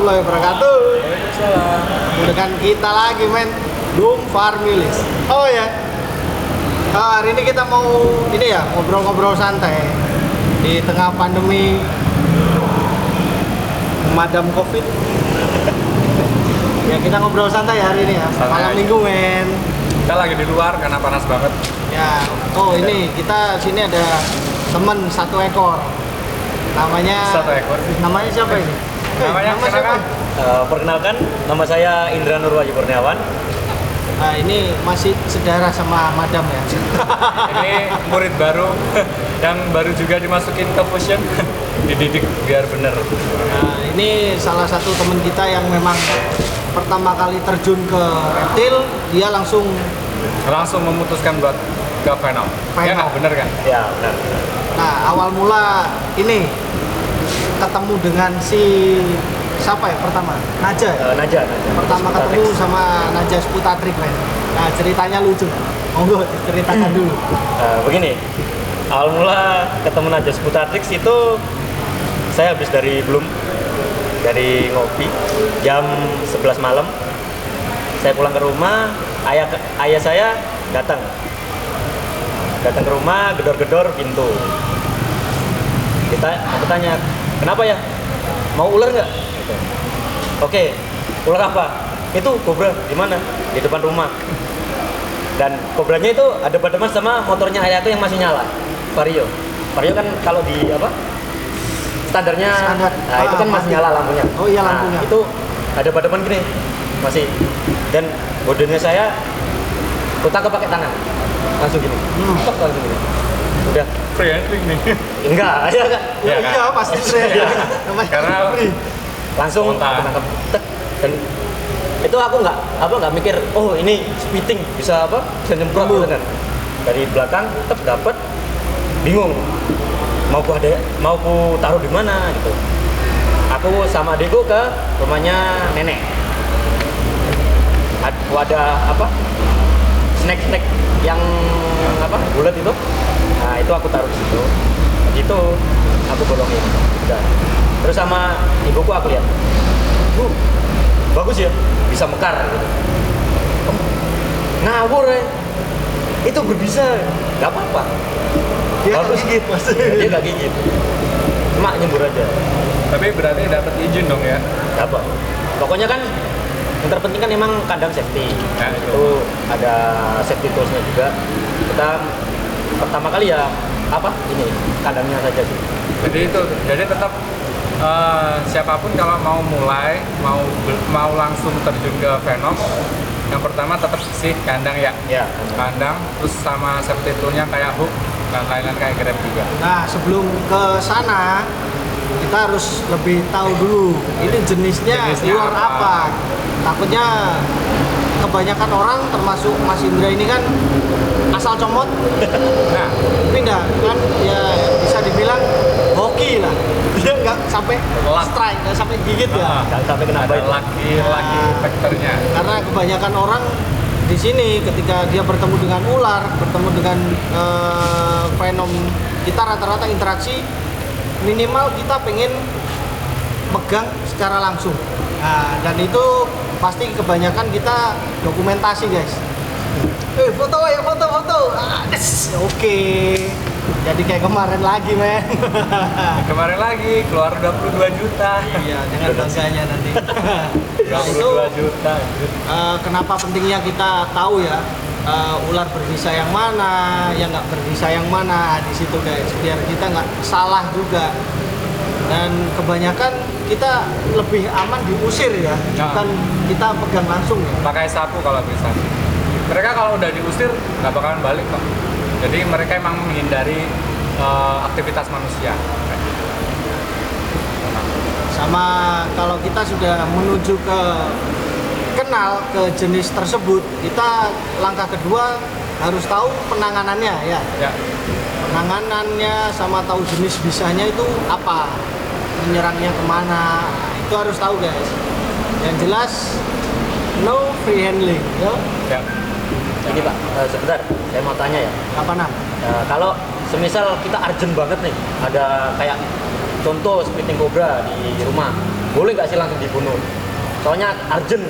warahmatullahi wabarakatuh. Waalaikumsalam. Dengan kita lagi men, Doom Farmilis. Oh ya, hari ini kita mau ini ya ngobrol-ngobrol santai di tengah pandemi madam covid. Ya kita ngobrol santai hari ini ya, Santai malam aja. minggu men. Kita lagi di luar karena panas banget. Ya, oh ini kita sini ada temen satu ekor. Namanya Satu ekor. Namanya siapa ini? Namanya nama siapa? Perkenalkan, nama saya Indra Nurwahyu Kurniawan. Nah, ini masih sedara sama madam ya. Ini murid baru yang baru juga dimasukin ke fusion. Dididik biar bener. Nah, ini salah satu teman kita yang memang pertama kali terjun ke reptil, dia langsung Langsung memutuskan buat ke Venom. Ya nggak bener kan? Ya, benar. nah awal mula ini ketemu dengan si siapa ya pertama? Naja. Ya? Naja. Pertama ketemu sama Naja Sputatrik men. Nah, ceritanya lucu. Monggo ceritakan dulu. Begini, awal mula ketemu Naja Sputatrix itu saya habis dari ngopi jam 11 malam. Saya pulang ke rumah, ayah saya datang ke rumah, gedor-gedor pintu. Aku tanya, kenapa ya? Mau ular nggak? Gitu. Oke, ular apa? Itu kobra. Di mana? Di depan rumah. Dan kobranya itu ada berteman sama motornya ayahku yang masih nyala, Vario. Vario kan kalau di apa? Standarnya, Standar. nah itu kan masih mati. nyala lampunya. Oh iya, Nah, lampunya. itu ada berteman gini, masih. Dan bodenya saya kutangkap pakai tangan, langsung gini, tok, langsung gini. Udah, Free entry nih. enggak, ya kan? Ya, Iya kan? pasti saya. Iya. Namanya Karena free. Langsung Spontan. aku tangkap, tek. Dan itu aku nggak mikir, oh ini spitting bisa apa? Bisa nyemprot gitu kan. Dari belakang tetap dapat, bingung. Mau ku taruh di mana gitu. Aku sama adikku ke rumahnya nenek. Ada apa? Snack yang apa? Bulat itu. Nah, itu aku taruh di situ. Begitu aku bolongin. Udah. Terus sama ibuku aku lihat. Bagus ya, bisa mekar gitu. Oh, ngawur ya. Itu berbisa. Gak apa-apa. Dia Bagus. gigit maksudnya. Dia gak gigit. Cuma nyembur aja. Tapi berarti dapat izin dong ya. Apa? Pokoknya kan yang terpenting kan emang kandang safety. Ya, Itu ada safety toolsnya juga. Kita pertama kali ya apa? Ini kandangnya saja sih. Jadi tetap siapapun kalau mau mulai mau langsung terjun ke Venom, yang pertama tetap sih kandang ya. Ya. Kandang terus sama safety toolnya kayak hook dan lain-lain kayak grab juga. Nah, sebelum ke sana kita harus lebih tahu dulu ini jenisnya Jenisnya ular apa? apa. Takutnya kebanyakan orang termasuk Mas Indra ini kan asal comot Nah, pindah kan ya bisa dibilang hoki lah. Dia nggak sampai Telak. strike, nggak sampai gigit ya. Jangan sampai kena ada bite. laki Nah. faktornya. Karena kebanyakan orang di sini ketika dia bertemu dengan ular, bertemu dengan Venom, kita rata-rata interaksi minimal kita pengen megang secara langsung. Nah, dan itu pasti kebanyakan kita dokumentasi guys. Foto ya, foto. Oke. Jadi kayak kemarin lagi men. Kemarin lagi keluar 22 juta. Iya, dengan bangganya nanti. Nah, itu 22 juta. kenapa pentingnya kita tahu ya ular berbisa yang mana, yang nggak berbisa yang mana di situ guys, biar kita nggak salah juga. Dan kebanyakan kita lebih aman diusir ya, bukan kita pegang langsung ya. Pakai sapu kalau bisa. Mereka kalau udah diusir nggak bakalan balik kok. Jadi mereka emang menghindari aktivitas manusia. Sama kalau kita sudah menuju ke kenal ke jenis tersebut, kita langkah kedua harus tahu penanganannya ya. Ya, Penanganannya sama tahu jenis bisanya itu apa, menyerangnya kemana, itu harus tahu guys. Yang jelas no free handling ya. ya. Ini Pak, sebentar, saya mau tanya ya. Apa nam? Kalau semisal kita urgent banget nih, ada kayak contoh spitting cobra di rumah, boleh nggak sih langsung dibunuh? Soalnya urgent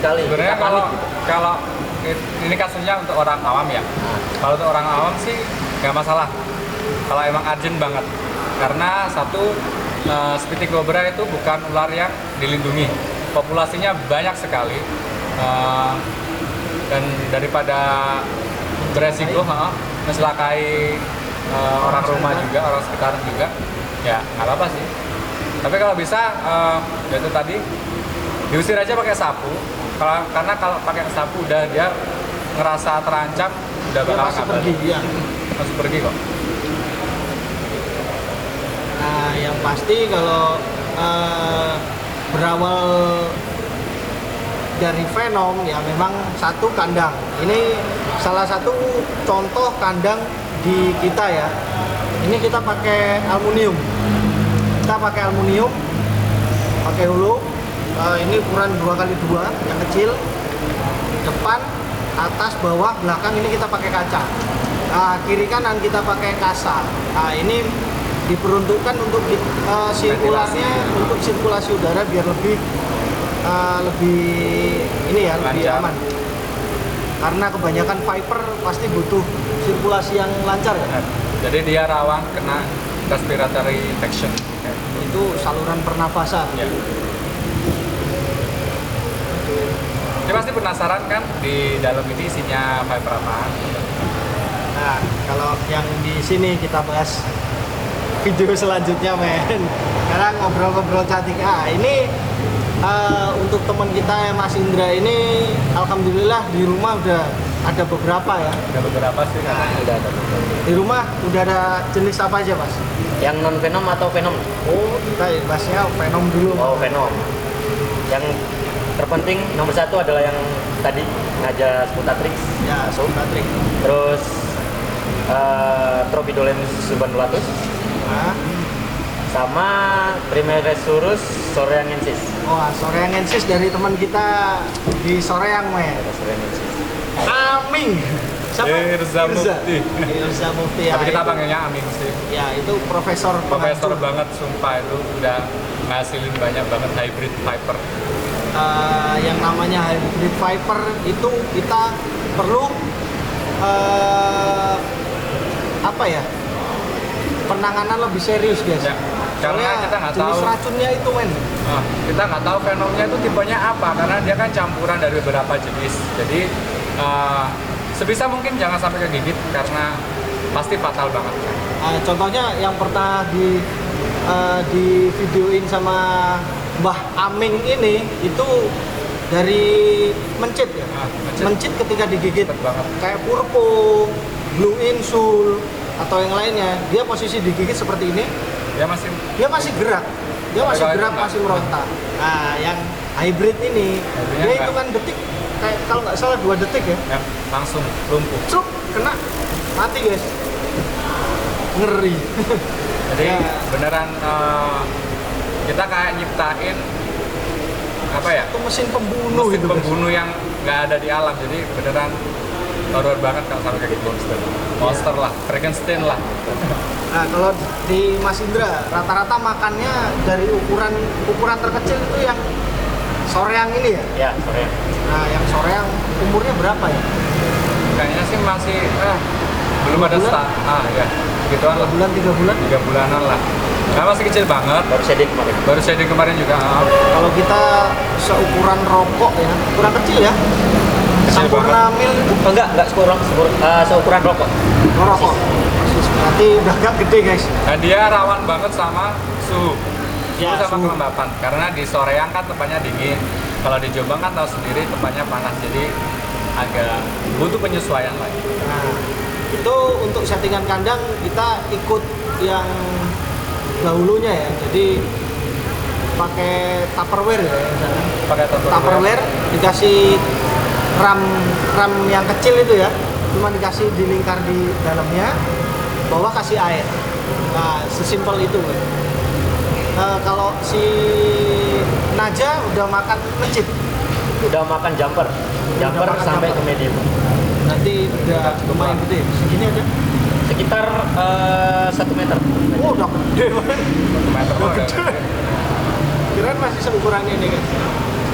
sekali. Sebenarnya Kita panik kalau gitu. kalau ini kasusnya untuk orang awam ya. Kalau untuk orang awam sih nggak masalah. Kalau emang urgent banget. Karena satu, Spitting Cobra itu bukan ular yang dilindungi. Populasinya banyak sekali. Dan daripada beresiko mencelakai orang rumah juga, orang sekitar juga, ya nggak apa-apa sih. Tapi kalau bisa, ya itu tadi diusir aja pakai sapu. Karena kalau pakai sapu udah dia ngerasa terancam, udah Dia bakal pasti kabur. pergi ya. Masih pergi kok. Nah, yang pasti kalau berawal dari Venom ya memang satu kandang. Ini salah satu contoh kandang di kita ya. Ini kita pakai aluminium. Kita pakai aluminium, pakai hulu. Ini ukuran 2x2 yang kecil. Depan, atas, bawah, belakang ini kita pakai kaca. Kiri kanan kita pakai kasa. Nah, ini diperuntukkan untuk si ularnya untuk sirkulasi udara biar lebih ini ya, lebih Lancar. aman. Karena kebanyakan viper pasti butuh sirkulasi yang lancar kan. Jadi dia rawan kena respiratory infection. Itu saluran pernafasan. Ya. Ini pasti penasaran kan di dalam ini isinya viper apaan? Nah, kalau yang di sini kita bahas video selanjutnya, men. Sekarang ngobrol-ngobrol cantik. Ini untuk teman kita Mas Indra ini, alhamdulillah di rumah udah ada beberapa ya. Ada beberapa sih kan. Udah ada. Di rumah udah ada jenis apa aja, Mas? Yang non venom atau venom? Oh, kita bahasnya Venom dulu. Oh, venom. Yang terpenting nomor satu adalah yang tadi Naja Sputatrix, Ya, Patrick. terus Tropidolenus subandulatus, Nah, sama Trimeresurus soreangensis. oh, Soreangensis dari teman kita di Soreang, men. Ada soreangensis. Aming. Siapa? Irza Mufti. Irza Mufti ya. Tapi kita itu. panggilnya Amin sih. Ya, itu profesor Profesor penghancur. banget, sumpah itu udah ngasilin banyak banget hybrid viper. Yang namanya hybrid viper itu kita perlu apa ya, penanganan lebih serius guys. Ya, karena Soalnya kita nggak jenis tahu. racunnya itu, men. Nah, kita nggak tahu Venomnya itu tipenya apa karena dia kan campuran dari beberapa jenis. Jadi sebisa mungkin jangan sampai kegigit karena pasti fatal banget. Contohnya yang pernah di videoin sama Mbah Aming ini itu dari mencit ya. Mencit ketika digigit Cepet banget. kayak purpo, blue insul atau yang lainnya, dia posisi digigit seperti ini, Dia masih dia masih gerak, Tapi kalau itu enggak. masih meronta. Nah, yang hybrid ini Hybridnya dia enggak. hitungan detik, kayak kalau nggak salah 2 detik ya, ya, langsung lumpuh. truk kena mati guys, ngeri. Jadi Ya. beneran kita kayak nyiptain apa ya? Itu mesin pembunuh Mesin itu guys. pembunuh yang nggak ada di alam. Jadi beneran horor banget kalau sampai kayak gitu monster lah, Frankenstein lah. Nah, kalau di Mas Indra rata-rata makannya dari ukuran terkecil itu yang soreang ini ya. Ya, soreang. Nah, yang soreang umurnya berapa ya? Kayaknya sih masih belum ada bulan? start. Ya, gituan 2 lah. bulan, 3 bulan. 3 bulanan lah. Nah, masih kecil banget. Baru shading kemarin. Baru shading kemarin juga. Kalau kita seukuran rokok ya, ukuran kecil ya. Kecil Sampurna mil itu Oh, enggak seukuran rokok. rokok. Berarti udah agak gede guys. Nah, dia rawan banget sama suhu. Ya, sama suhu. kelembapan. Karena di Soreang kan tempatnya dingin. Kalau di Jombang kan tahu sendiri tempatnya panas. Jadi agak butuh penyesuaian lagi. Nah, itu untuk settingan kandang kita ikut yang dahulunya ya. Jadi pakai Tupperware ya. Pakai Tupperware dikasih ram yang kecil itu ya, cuma dikasih dilingkar di dalamnya, bawah kasih air. Nah, sesimpel itu. Kalau si Naja udah makan mencit, Udah makan jumper makan sampai jumper. ke medium. nanti udah lumayan gede. Segini aja. Sekitar 1 meter. Oh, udah gede banget. meter mah udah gede. kirain masih seukuran ini kan,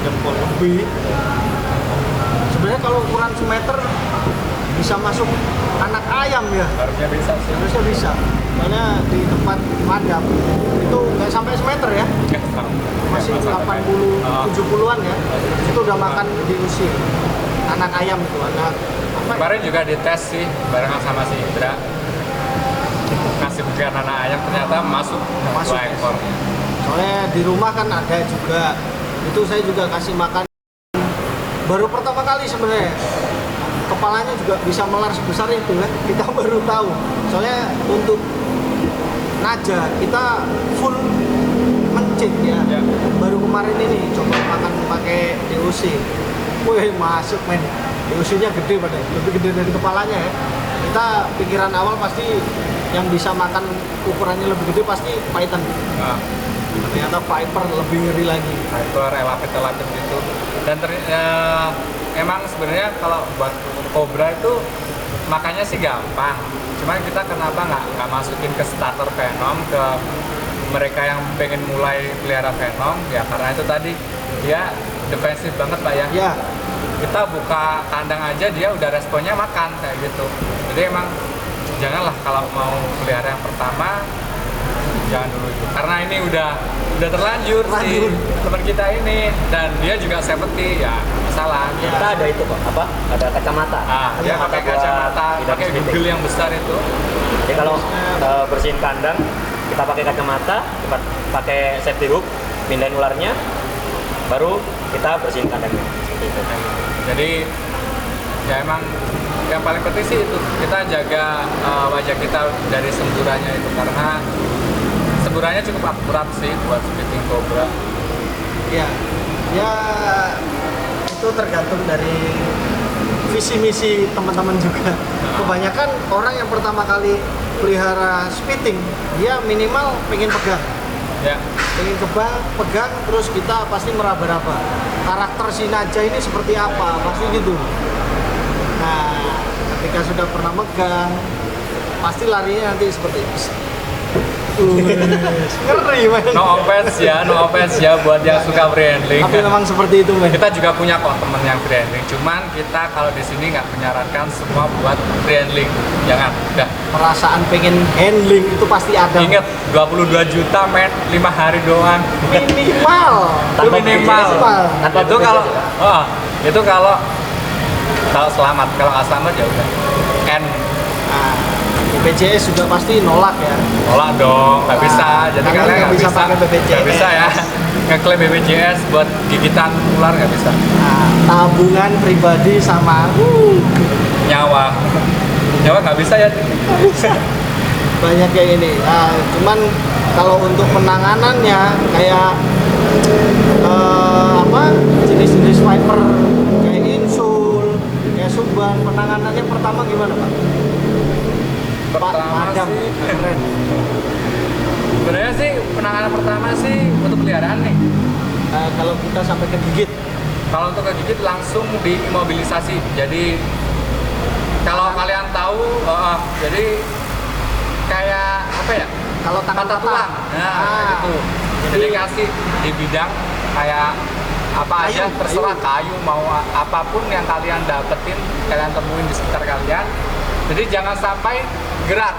jempol lebih. Sebenarnya kalau ukuran semeter bisa masuk anak ayam ya. Harusnya bisa sih. Harusnya bisa. Soalnya di tempat madam itu nggak sampai semeter ya, masih 80 70-an ya. Itu udah makan diusir. Anak ayam itu, anak apa ya? Kemarin juga dites sih barengan sama si Indra. Ngasih bukan anak ayam ternyata masuk Masuk, 2 ekor. Soalnya di rumah kan ada juga. Itu saya juga kasih makan baru pertama kali sebenarnya. Kepalanya juga bisa melar sebesar itu kan. Kita baru tahu. Soalnya untuk naja kita full mencit ya. Baru kemarin ini coba makan pakai DOC. Wih, masuk men. DOC-nya gede padahal, lebih gede dari kepalanya ya. Kita pikiran awal pasti yang bisa makan ukurannya lebih gede pasti python. Nah, Ternyata viper lebih ngeri lagi. Viper, elapit gitu. Dan emang sebenarnya kalau buat kobra itu makannya sih gampang. Cuman kita kenapa nggak masukin ke starter venom, ke mereka yang pengen mulai pelihara venom? Ya karena itu tadi dia defensif banget Pak ya. Ya, Kita buka kandang aja dia udah responnya makan kayak gitu. Jadi emang janganlah kalau mau pelihara yang pertama jangan dulu itu. Karena ini udah terlanjur sih teman kita ini dan dia juga safety ya masalah. Kita ada itu kok, apa? Ada kacamata. Dia pakai buat kacamata, tidak pakai speeding. Google yang besar itu. Jadi kalau bersihin kandang, kita pakai kacamata, kita pakai safety hook, pindahin ularnya, baru kita bersihin kandangnya. Seperti itu. Jadi ya emang yang paling penting sih itu kita jaga wajah kita dari semburannya itu karena semburannya cukup akurat sih buat spitting cobra. ya, ya itu tergantung dari visi misi teman-teman juga. Kebanyakan orang yang pertama kali pelihara spitting, dia minimal pengen pegang. Ya, Pengen pegang terus kita pasti meraba-raba karakter si naja ini seperti apa, pasti gitu. Nah, ketika sudah pernah megang pasti larinya nanti seperti itu. Ngeri men. no offense ya buat yang suka branding. Tapi memang seperti itu men. Kita juga punya kok temen yang branding. Cuman kita kalau di sini nggak menyarankan semua buat branding. Jangan, udah. Perasaan pengen handling itu pasti ada. Ingat 22 juta men 5 hari doang. Minimal. Tanpa minimal. BPJS, tanpa Itu BPJS, kalau ya? itu kalau selamat, kalau nggak selamat ya udah. N Nah, BPJS juga pasti nolak ya. nolak dong, nggak bisa. Jadi Karena kalian nggak bisa pakai BPJS. nggak bisa ya. Ngeklaim BPJS buat gigitan ular nggak bisa. Nah, tabungan pribadi sama Nyawa nggak bisa ya. banyak kayak ini. Nah, cuman kalau untuk penanganannya kayak apa jenis-jenis viper kayak insul, kayak suban, penanganannya pertama gimana Pak? Pertama Madam, sih, keren. sebenarnya sih penanganan pertama sih untuk peliharaan nih. Kalau kita sampai kegigit, Kalau untuk kegigit langsung diimobilisasi. Jadi kalau kalian tahu, jadi kayak apa ya? kalau tangan Patah tulang. Nah, kayak gitu. Jadi kasih di bidang kayak apa aja, Kayu, terserah kayu mau apapun yang kalian dapetin, kalian temuin di sekitar kalian. Jadi jangan sampai gerak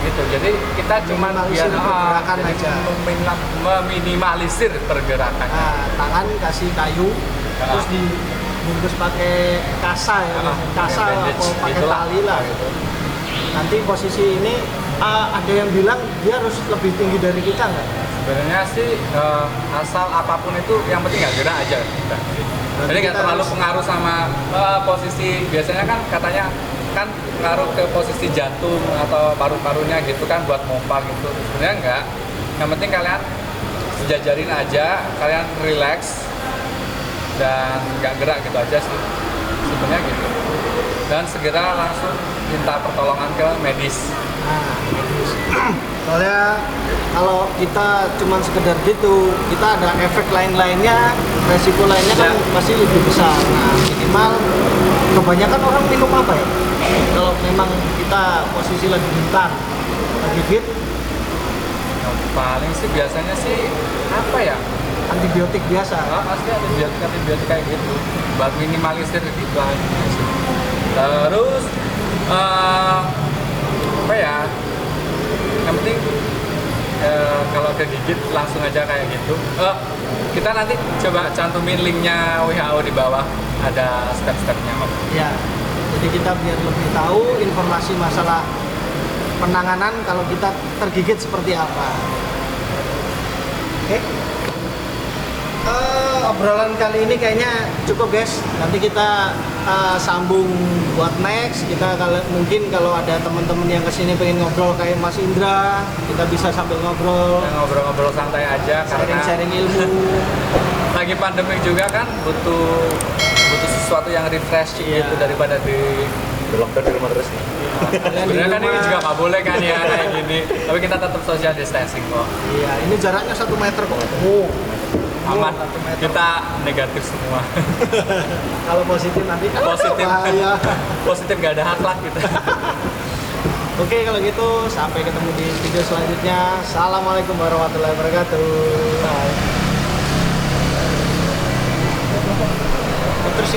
gitu. Jadi kita cuma Minimalisir pergerakan jadi aja. meminimalisir pergerakan. nah, tangan kasih kayu, terus dibungkus pakai kasa ya, kasa pakai bandage, atau pakai gitulah. tali lah gitu. Nanti posisi ini ada yang bilang dia harus lebih tinggi dari kita nggak? Sebenarnya sih asal apapun itu yang penting nggak gerak aja kita. Jadi nggak kita terlalu harus- pengaruh sama posisi, biasanya kan katanya kan pengaruh ke posisi jantung atau paru-parunya gitu kan buat pompa gitu. Sebenarnya enggak. Yang penting kalian sejajarin aja, kalian relax dan nggak gerak gitu aja sih. Sebenarnya gitu. Dan segera langsung minta pertolongan ke medis. Nah, soalnya kalau kita cuma sekedar gitu, kita ada efek lain-lainnya, resiko lainnya kan pasti lebih besar. Nah, minimal kebanyakan orang minum apa ya? Kalau memang kita posisi lagi bintang, lagi fit, Yang paling sih biasanya sih apa ya? antibiotik biasa. Pasti antibiotik kayak gitu buat minimalisir gitu aja sih. Terus apa ya, yang penting kalau kegigit langsung aja kayak gitu. Kita nanti coba cantumin linknya WHO di bawah, ada step-stepnya kok. Ya, jadi kita biar lebih tahu informasi masalah penanganan kalau kita tergigit seperti apa. Oke. Obrolan kali ini kayaknya cukup guys. Nanti kita sambung buat next. Kita kalau ada teman-teman yang kesini pengen ngobrol kayak Mas Indra, kita bisa sambil ngobrol. Kita ngobrol-ngobrol santai aja karena Sharing ilmu. lagi pandemi juga kan, butuh sesuatu yang refreshing Iya. gitu daripada di Lockdown di rumah terus nih. Kalian di sebenarnya kan ini rumah. juga nggak boleh kan ya kayak gini, tapi kita tetap social distancing kok, Iya, ini jaraknya 1 meter kok. Oh, aman. 1 meter. Kita negatif semua. Kalau positif nanti Positif. bahaya. Positif nggak ada akhlak gitu. Oke, kalau gitu sampai ketemu di video selanjutnya. Assalamualaikum warahmatullahi wabarakatuh. Bye. Terus